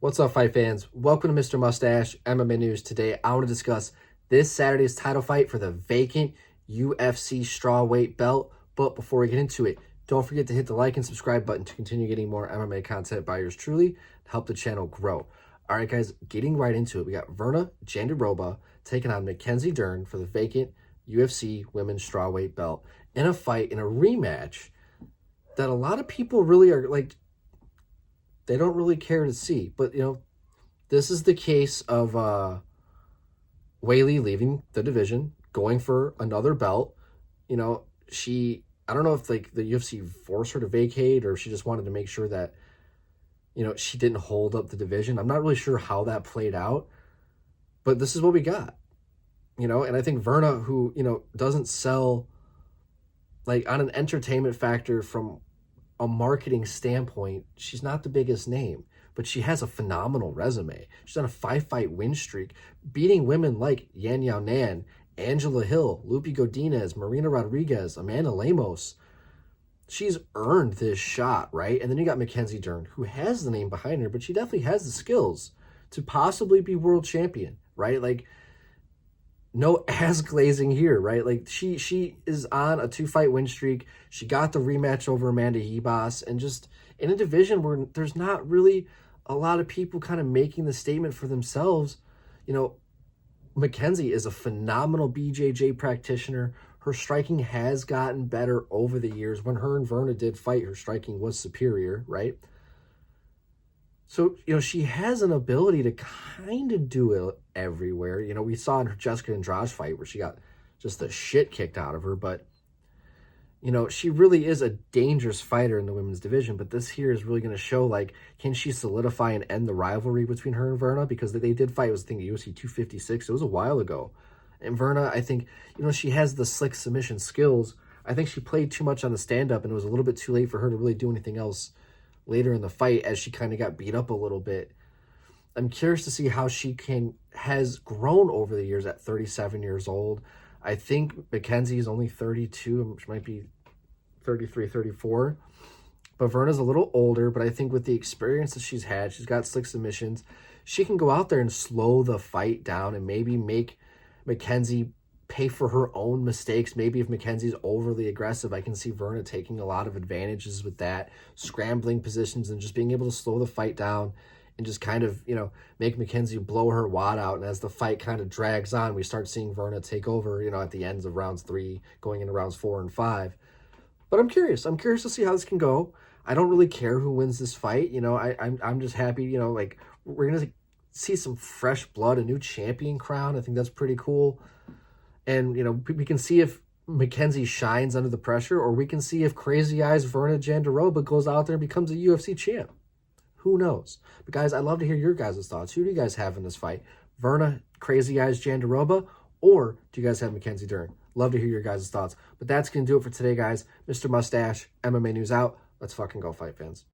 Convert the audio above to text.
What's up, fight fans? Welcome to Mr. Mustache MMA News. Today, I want to discuss this Saturday's title fight for the vacant UFC Strawweight belt. But before we get into it, don't forget to hit the like and subscribe button to continue getting more MMA content by yours truly to help the channel grow. All right, guys, getting right into it. We got Virna Jandiroba taking on Mackenzie Dern for the vacant UFC Women's Strawweight belt in a fight, in a rematch that a lot of people really are like, they don't really care to see. But, this is the case of Weili leaving the division, going for another belt. I don't know if like the UFC forced her to vacate or she just wanted to make sure that, she didn't hold up the division. I'm not really sure how that played out, but this is what we got, and I think Virna, who, doesn't sell like on an entertainment factor from a marketing standpoint, she's not the biggest name, but she has a phenomenal resume. She's on a 5-fight win streak, beating women like Yan Yao Nan, Angela Hill, Lupi Godinez, Marina Rodriguez, Amanda Lemos. She's earned this shot, right? And then you got Mackenzie Dern, who has the name behind her, but she definitely has the skills to possibly be world champion, right? Like, no ass glazing here, right? Like she is on a 2-fight win streak. She got the rematch over Amanda Hebos, and just in a division where there's not really a lot of people kind of making the statement for themselves. Mackenzie is a phenomenal BJJ practitioner. Her striking has gotten better over the years. When her and Virna did fight, her striking was superior, right? So, she has an ability to kind of do it everywhere. We saw in her Jessica Andrade fight where she got just the shit kicked out of her. But, she really is a dangerous fighter in the women's division. But this here is really going to show, like, can she solidify and end the rivalry between her and Virna? Because they did fight, it was, I think, UFC 256. It was a while ago. And Virna, I think, she has the slick submission skills. I think she played too much on the stand-up, and it was a little bit too late for her to really do anything else later in the fight as she kind of got beat up a little bit. I'm curious to see how she has grown over the years at 37 years old. I think Mackenzie is only 32, which might be 33, 34. But Virna's a little older, but I think with the experience that she's had, she's got slick submissions. She can go out there and slow the fight down and maybe make Mackenzie pay for her own mistakes. Maybe if Mackenzie's overly aggressive, I can see Virna taking a lot of advantages with that, scrambling positions and just being able to slow the fight down and just kind of, make Mackenzie blow her wad out. And as the fight kind of drags on, we start seeing Virna take over, at the ends of rounds 3, going into rounds 4 and 5. But I'm curious. I'm curious to see how this can go. I don't really care who wins this fight. I'm just happy, like, we're going to see some fresh blood, a new champion crown. I think that's pretty cool. And, we can see if Mackenzie shines under the pressure, or we can see if Crazy Eyes Virna Jandiroba goes out there and becomes a UFC champ. Who knows? But, guys, I'd love to hear your guys' thoughts. Who do you guys have in this fight? Virna, Crazy Eyes Jandiroba, or do you guys have Mackenzie Dern? Love to hear your guys' thoughts. But that's going to do it for today, guys. Mr. Mustache, MMA News out. Let's fucking go, fight fans.